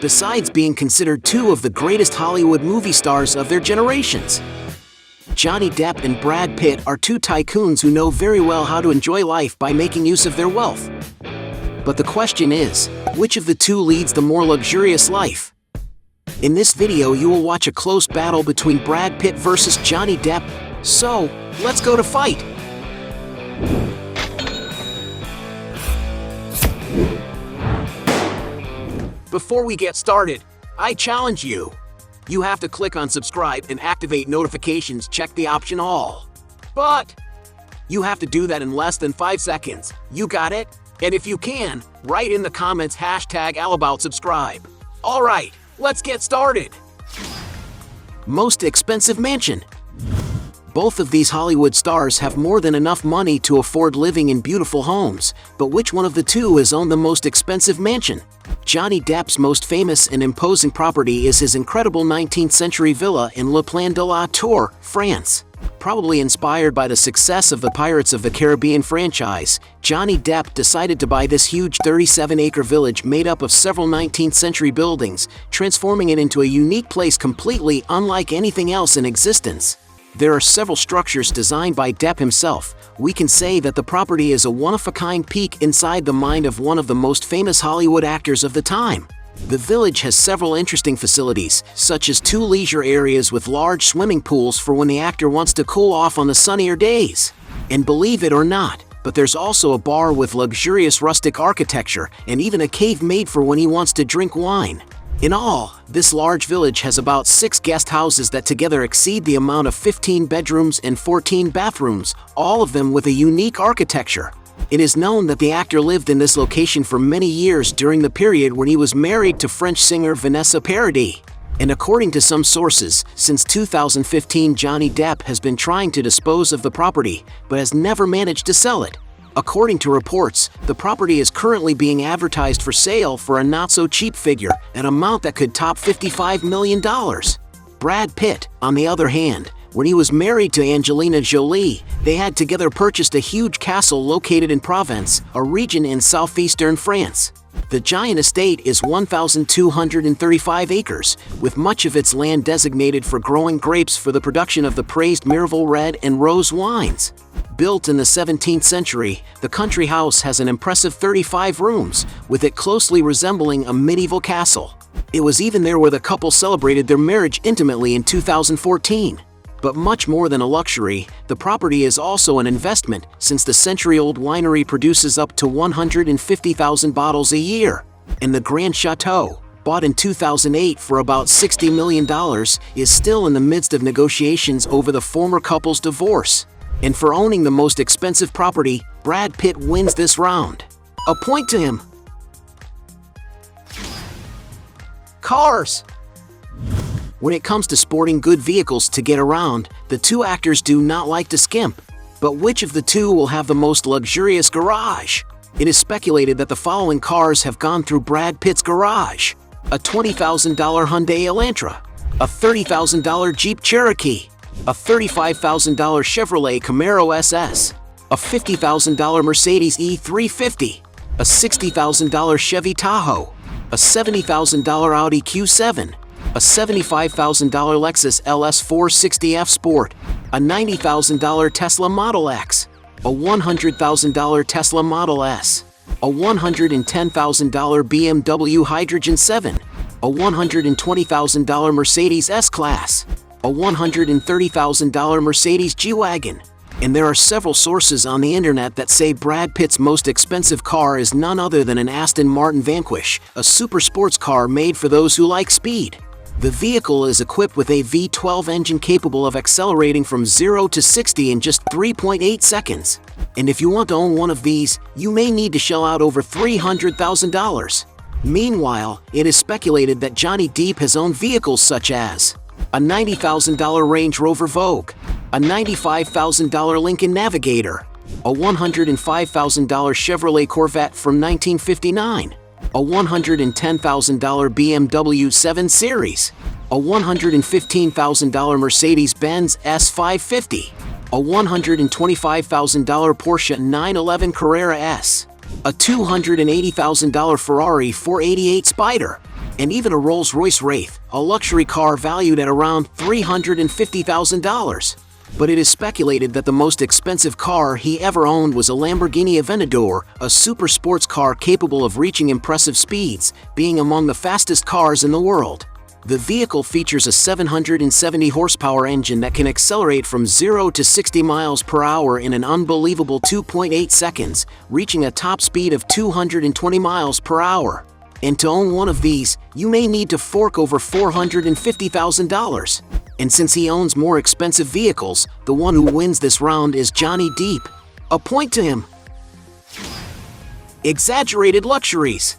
besides being considered two of the greatest Hollywood movie stars of their generations. Johnny Depp and Brad Pitt are two tycoons who know very well how to enjoy life by making use of their wealth. But the question is, which of the two leads the more luxurious life? In this video you will watch a close battle between Brad Pitt versus Johnny Depp, so let's go to fight! Before we get started, I challenge you. You have to click on subscribe and activate notifications, check the option all. But you have to do that in less than 5 seconds. You got it? And if you can, write in the comments #AllAboutSubscribe. Alright, let's get started. Most expensive mansion. Both of these Hollywood stars have more than enough money to afford living in beautiful homes, but which one of the two has owned the most expensive mansion? Johnny Depp's most famous and imposing property is his incredible 19th century villa in Le Plan de la Tour, France. Probably inspired by the success of the Pirates of the Caribbean franchise, Johnny Depp decided to buy this huge 37-acre village made up of several 19th century buildings, transforming it into a unique place completely unlike anything else in existence. There are several structures designed by Depp himself. We can say that the property is a one-of-a-kind peek inside the mind of one of the most famous Hollywood actors of the time. The village has several interesting facilities, such as 2 leisure areas with large swimming pools for when the actor wants to cool off on the sunnier days. And believe it or not, but there's also a bar with luxurious rustic architecture and even a cave made for when he wants to drink wine. In all, this large village has about 6 guest houses that together exceed the amount of 15 bedrooms and 14 bathrooms, all of them with a unique architecture. It is known that the actor lived in this location for many years during the period when he was married to French singer Vanessa Paradis. And according to some sources, since 2015 Johnny Depp has been trying to dispose of the property, but has never managed to sell it. According to reports, the property is currently being advertised for sale for a not-so-cheap figure, an amount that could top $55 million. Brad Pitt, on the other hand, when he was married to Angelina Jolie, they had together purchased a huge castle located in Provence, a region in southeastern France. The giant estate is 1,235 acres, with much of its land designated for growing grapes for the production of the praised Miraval Red and Rose wines. Built in the 17th century, the country house has an impressive 35 rooms, with it closely resembling a medieval castle. It was even there where the couple celebrated their marriage intimately in 2014. But much more than a luxury, the property is also an investment, since the century-old winery produces up to 150,000 bottles a year. And the Grand Chateau, bought in 2008 for about $60 million, is still in the midst of negotiations over the former couple's divorce. And for owning the most expensive property, Brad Pitt wins this round. A point to him. Cars. When it comes to sporting good vehicles to get around, the two actors do not like to skimp. But which of the two will have the most luxurious garage? It is speculated that the following cars have gone through Brad Pitt's garage: a $20,000 Hyundai Elantra, a $30,000 Jeep Cherokee, a $35,000 Chevrolet Camaro SS, a $50,000 Mercedes E350, a $60,000 Chevy Tahoe, a $70,000 Audi Q7, a $75,000 Lexus LS460F Sport, a $90,000 Tesla Model X, a $100,000 Tesla Model S, a $110,000 BMW Hydrogen 7, a $120,000 Mercedes S-Class, a $130,000 Mercedes G-Wagon. And there are several sources on the internet that say Brad Pitt's most expensive car is none other than an Aston Martin Vanquish, a super sports car made for those who like speed. The vehicle is equipped with a V12 engine capable of accelerating from 0 to 60 in just 3.8 seconds. And if you want to own one of these, you may need to shell out over $300,000. Meanwhile, it is speculated that Johnny Depp has owned vehicles such as a $90,000 Range Rover Vogue, a $95,000 Lincoln Navigator, a $105,000 Chevrolet Corvette from 1959, a $110,000 BMW 7 Series, a $115,000 Mercedes-Benz S550, a $125,000 Porsche 911 Carrera S, a $280,000 Ferrari 488 Spider, and even a Rolls-Royce Wraith, a luxury car valued at around $350,000. But it is speculated that the most expensive car he ever owned was a Lamborghini Aventador, a super sports car capable of reaching impressive speeds, being among the fastest cars in the world. The vehicle features a 770 horsepower engine that can accelerate from 0 to 60 miles per hour in an unbelievable 2.8 seconds, reaching a top speed of 220 miles per hour. And to own one of these, you may need to fork over $450,000. And since he owns more expensive vehicles, the one who wins this round is Johnny Depp. A point to him. Exaggerated luxuries.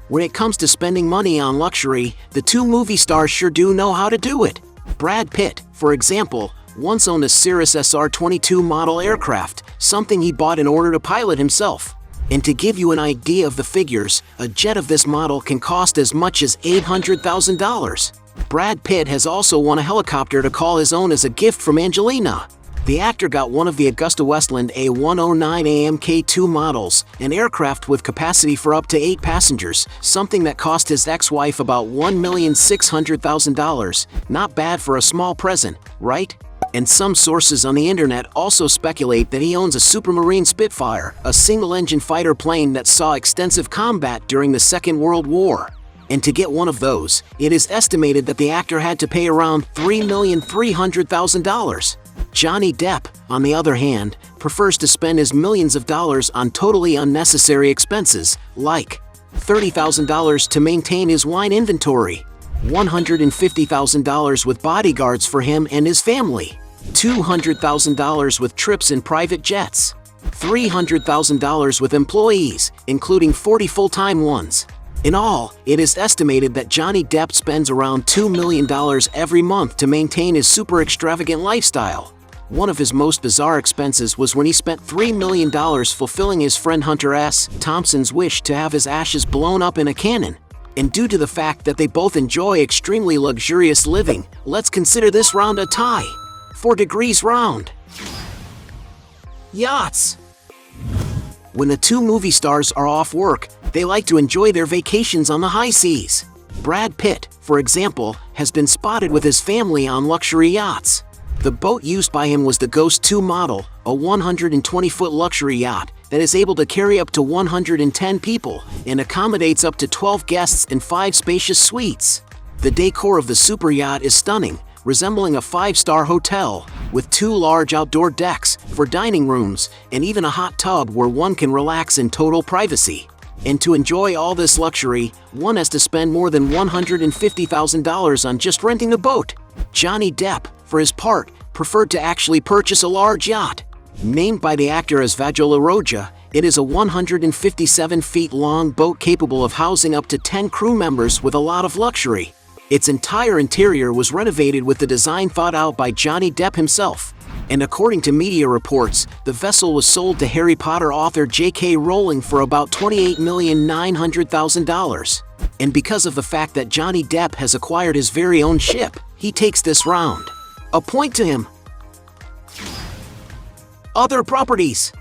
When it comes to spending money on luxury, the two movie stars sure do know how to do it. Brad Pitt, for example, once owned a Cirrus SR-22 model aircraft, something he bought in order to pilot himself. And to give you an idea of the figures, a jet of this model can cost as much as $800,000. Brad Pitt has also won a helicopter to call his own as a gift from Angelina. The actor got one of the Augusta Westland A109 AMK2 models, an aircraft with capacity for up to 8 passengers, something that cost his ex-wife about $1,600,000. Not bad for a small present, right? And some sources on the internet also speculate that he owns a Supermarine Spitfire, a single-engine fighter plane that saw extensive combat during the Second World War. And to get one of those, it is estimated that the actor had to pay around $3,300,000. Johnny Depp, on the other hand, prefers to spend his millions of dollars on totally unnecessary expenses, like $30,000 to maintain his wine inventory, $150,000 with bodyguards for him and his family, $200,000 with trips in private jets, $300,000 with employees, including 40 full-time ones. In all, it is estimated that Johnny Depp spends around $2 million every month to maintain his super extravagant lifestyle. One of his most bizarre expenses was when he spent $3 million fulfilling his friend Hunter S. Thompson's wish to have his ashes blown up in a cannon. And due to the fact that they both enjoy extremely luxurious living, let's consider this round a tie. 4 degrees round. Yachts. When the two movie stars are off work, they like to enjoy their vacations on the high seas. Brad Pitt, for example, has been spotted with his family on luxury yachts. The boat used by him was the Ghost 2 model, a 120-foot luxury yacht that is able to carry up to 110 people and accommodates up to 12 guests in 5 spacious suites. The decor of the super yacht is stunning, resembling a 5-star hotel, with 2 large outdoor decks for dining rooms and even a hot tub where one can relax in total privacy. And to enjoy all this luxury, one has to spend more than $150,000 on just renting the boat. Johnny Depp, for his part, preferred to actually purchase a large yacht. Named by the actor as Vajjola Roja, it is a 157 feet long boat capable of housing up to 10 crew members with a lot of luxury. Its entire interior was renovated with the design thought out by Johnny Depp himself. And according to media reports, the vessel was sold to Harry Potter author J.K. Rowling for about $28,900,000. And because of the fact that Johnny Depp has acquired his very own ship, he takes this round. A point to him. Other properties.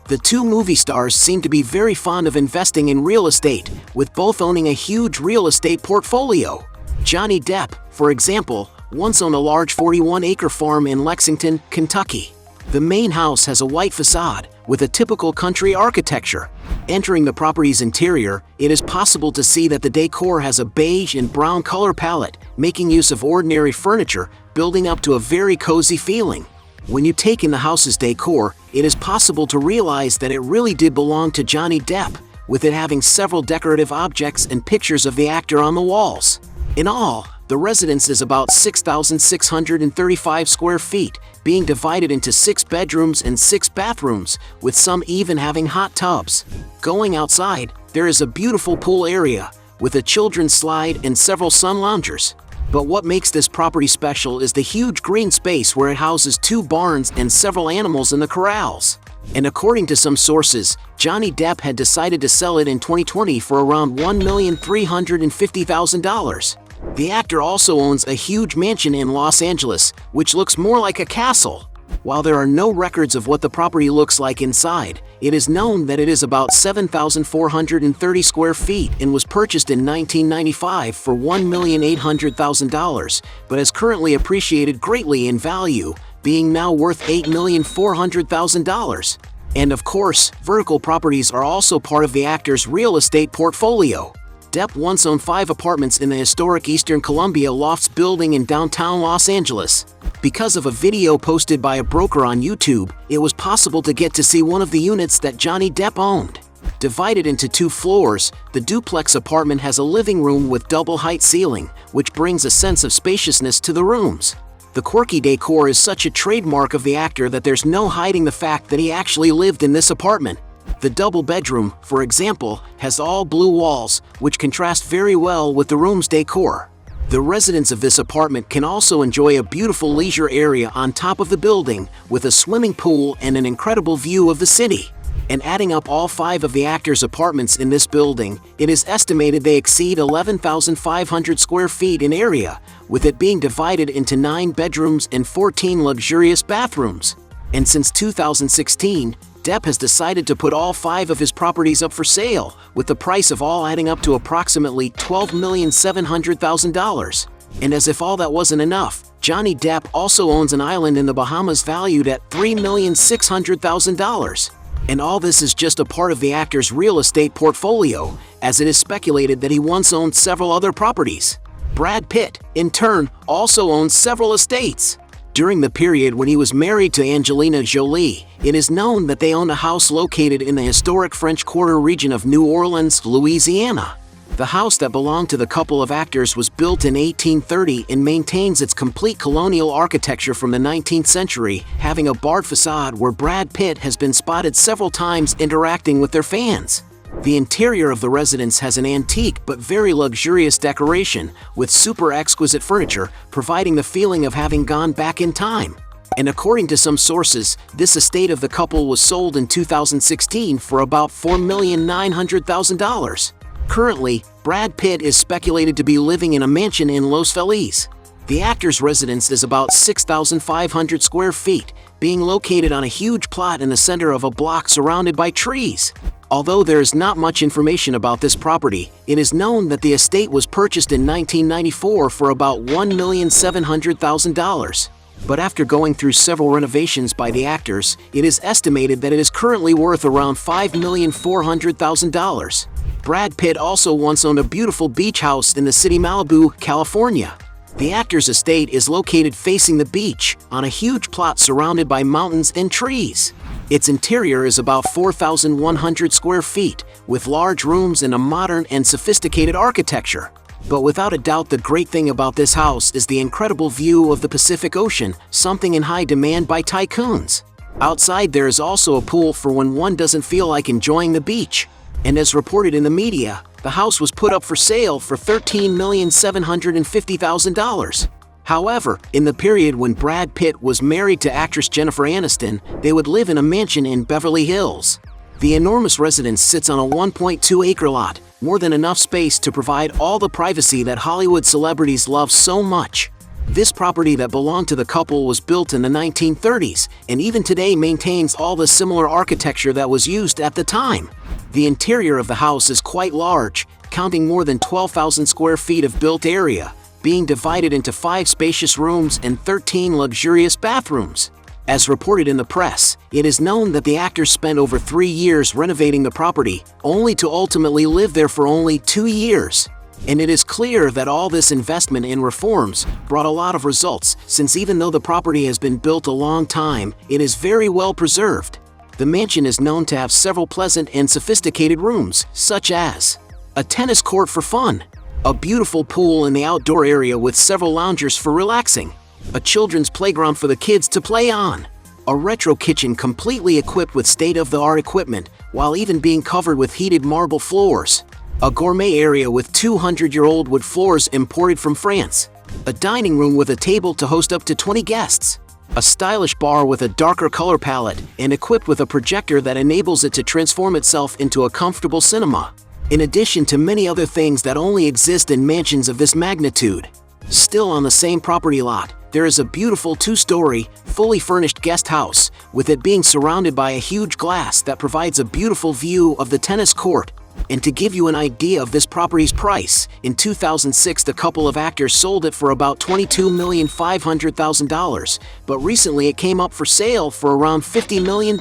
The two movie stars seem to be very fond of investing in real estate, with both owning a huge real estate portfolio. Johnny Depp, for example, once owned a large 41-acre farm in Lexington, Kentucky. The main house has a white facade, with a typical country architecture. Entering the property's interior, it is possible to see that the decor has a beige and brown color palette, making use of ordinary furniture, building up to a very cozy feeling. When you take in the house's decor, it is possible to realize that it really did belong to Johnny Depp, with it having several decorative objects and pictures of the actor on the walls. In all, the residence is about 6,635 square feet, being divided into 6 bedrooms and 6 bathrooms, with some even having hot tubs. Going outside, there is a beautiful pool area, with a children's slide and several sun loungers. But what makes this property special is the huge green space where it houses 2 barns and several animals in the corrals. And according to some sources, Johnny Depp had decided to sell it in 2020 for around $1,350,000. The actor also owns a huge mansion in Los Angeles, which looks more like a castle. While there are no records of what the property looks like inside, it is known that it is about 7,430 square feet and was purchased in 1995 for $1,800,000, but has currently appreciated greatly in value, being now worth $8,400,000. And of course, vertical properties are also part of the actor's real estate portfolio. Depp once owned 5 apartments in the historic Eastern Columbia Lofts building in downtown Los Angeles. Because of a video posted by a broker on YouTube, it was possible to get to see one of the units that Johnny Depp owned. Divided into 2 floors, the duplex apartment has a living room with double-height ceiling, which brings a sense of spaciousness to the rooms. The quirky decor is such a trademark of the actor that there's no hiding the fact that he actually lived in this apartment. The double bedroom, for example, has all blue walls, which contrast very well with the room's decor. The residents of this apartment can also enjoy a beautiful leisure area on top of the building, with a swimming pool and an incredible view of the city. And adding up all 5 of the actor's apartments in this building, it is estimated they exceed 11,500 square feet in area, with it being divided into 9 bedrooms and 14 luxurious bathrooms. And since 2016, Depp has decided to put all 5 of his properties up for sale, with the price of all adding up to approximately $12,700,000. And as if all that wasn't enough, Johnny Depp also owns an island in the Bahamas valued at $3,600,000. And all this is just a part of the actor's real estate portfolio, as it is speculated that he once owned several other properties. Brad Pitt, in turn, also owns several estates. During the period when he was married to Angelina Jolie, it is known that they owned a house located in the historic French Quarter region of New Orleans, Louisiana. The house that belonged to the couple of actors was built in 1830 and maintains its complete colonial architecture from the 19th century, having a barred facade where Brad Pitt has been spotted several times interacting with their fans. The interior of the residence has an antique but very luxurious decoration, with super exquisite furniture, providing the feeling of having gone back in time. And according to some sources, this estate of the couple was sold in 2016 for about $4,900,000. Currently, Brad Pitt is speculated to be living in a mansion in Los Feliz. The actor's residence is about 6,500 square feet, being located on a huge plot in the center of a block surrounded by trees. Although there is not much information about this property, it is known that the estate was purchased in 1994 for about $1,700,000. But after going through several renovations by the actors, it is estimated that it is currently worth around $5,400,000. Brad Pitt also once owned a beautiful beach house in the city Malibu, California. The actor's estate is located facing the beach, on a huge plot surrounded by mountains and trees. Its interior is about 4,100 square feet, with large rooms and a modern and sophisticated architecture. But without a doubt, the great thing about this house is the incredible view of the Pacific Ocean, something in high demand by tycoons. Outside there is also a pool for when one doesn't feel like enjoying the beach. And as reported in the media, the house was put up for sale for $13,750,000. However, in the period when Brad Pitt was married to actress Jennifer Aniston, they would live in a mansion in Beverly Hills. The enormous residence sits on a 1.2-acre lot, more than enough space to provide all the privacy that Hollywood celebrities love so much. This property that belonged to the couple was built in the 1930s, and even today maintains all the similar architecture that was used at the time. The interior of the house is quite large, counting more than 12,000 square feet of built area, being divided into 5 spacious rooms and 13 luxurious bathrooms. As reported in the press, it is known that the actors spent over 3 years renovating the property, only to ultimately live there for only 2 years. And it is clear that all this investment in reforms brought a lot of results, since even though the property has been built a long time, it is very well preserved. The mansion is known to have several pleasant and sophisticated rooms, such as a tennis court for fun, a beautiful pool in the outdoor area with several loungers for relaxing, a children's playground for the kids to play on, a retro kitchen completely equipped with state-of-the-art equipment, while even being covered with heated marble floors, a gourmet area with 200-year-old wood floors imported from France, a dining room with a table to host up to 20 guests, a stylish bar with a darker color palette and equipped with a projector that enables it to transform itself into a comfortable cinema, in addition to many other things that only exist in mansions of this magnitude. Still on the same property lot, There is a beautiful 2-story, fully furnished guest house, with it being surrounded by a huge glass that provides a beautiful view of the tennis court. And to give you an idea of this property's price, in 2006 the couple of actors sold it for about $22,500,000, but recently it came up for sale for around $50 million.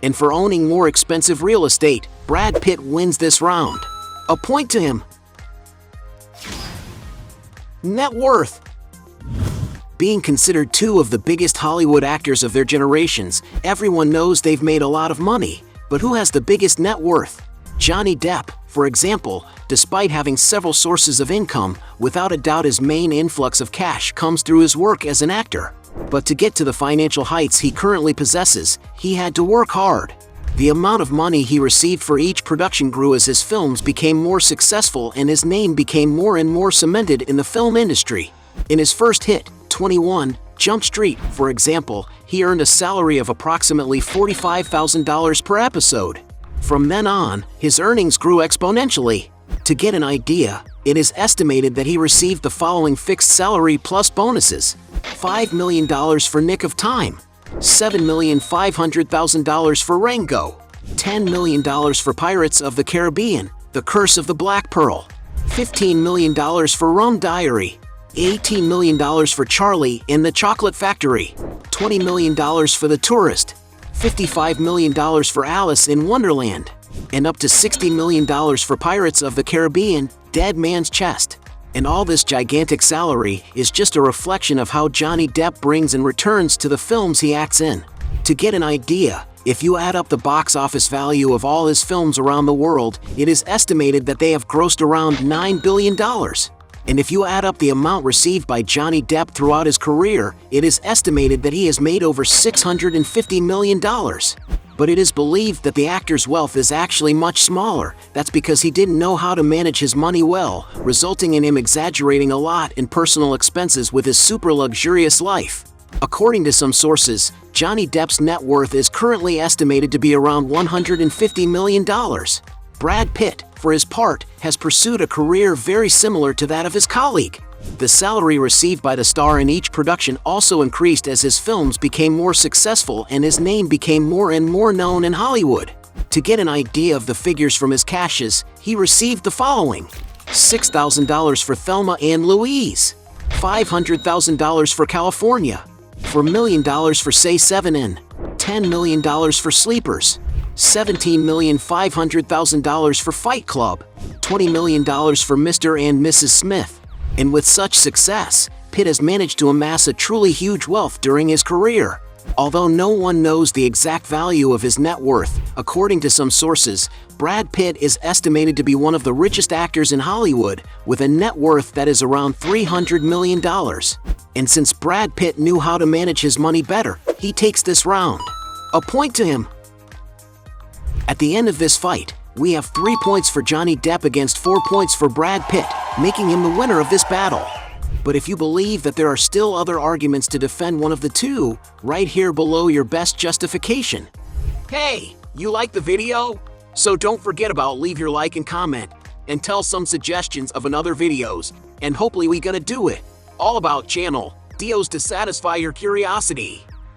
And for owning more expensive real estate, Brad Pitt wins this round. A point to him. Net worth. Being considered two of the biggest Hollywood actors of their generations, everyone knows they've made a lot of money. But who has the biggest net worth? Johnny Depp, for example, despite having several sources of income, without a doubt his main influx of cash comes through his work as an actor. But to get to the financial heights he currently possesses, he had to work hard. The amount of money he received for each production grew as his films became more successful and his name became more and more cemented in the film industry. In his first hit, 21 Jump Street, for example, he earned a salary of approximately $45,000 per episode. From then on, his earnings grew exponentially. To get an idea, it is estimated that he received the following fixed salary plus bonuses: $5 million for Nick of Time, $7,500,000 for Rango, $10 million for Pirates of the Caribbean, The Curse of the Black Pearl, $15 million for Rum Diary, $18 million for Charlie and the Chocolate Factory, $20 million for The Tourist, $55 million for Alice in Wonderland, and up to $60 million for Pirates of the Caribbean, Dead Man's Chest. And all this gigantic salary is just a reflection of how Johnny Depp brings and returns to the films he acts in. To get an idea, if you add up the box office value of all his films around the world, it is estimated that they have grossed around $9 billion. And if you add up the amount received by Johnny Depp throughout his career, it is estimated that he has made over $650 million. But it is believed that the actor's wealth is actually much smaller. That's because he didn't know how to manage his money well, resulting in him exaggerating a lot in personal expenses with his super luxurious life. According to some sources, Johnny Depp's net worth is currently estimated to be around $150 million. Brad Pitt, for his part, has pursued a career very similar to that of his colleague. The salary received by the star in each production also increased as his films became more successful and his name became more and more known in Hollywood. To get an idea of the figures from his cashes, he received the following: $6,000 for Thelma and Louise, $500,000 for California, $4 million for Say 7 In, $10 million for Sleepers, $17,500,000 for Fight Club, $20 million for Mr. and Mrs. Smith. And with such success, Pitt has managed to amass a truly huge wealth during his career. Although no one knows the exact value of his net worth, according to some sources, Brad Pitt is estimated to be one of the richest actors in Hollywood, with a net worth that is around $300 million. And since Brad Pitt knew how to manage his money better, he takes this round. A point to him. At the end of this fight, we have 3 points for Johnny Depp against 4 points for Brad Pitt, making him the winner of this battle. But if you believe that there are still other arguments to defend one of the two, write here below your best justification. Hey, you like the video? So don't forget about leave your like and comment, and tell some suggestions of another videos, and hopefully we gonna do it. All about channel, deals to satisfy your curiosity.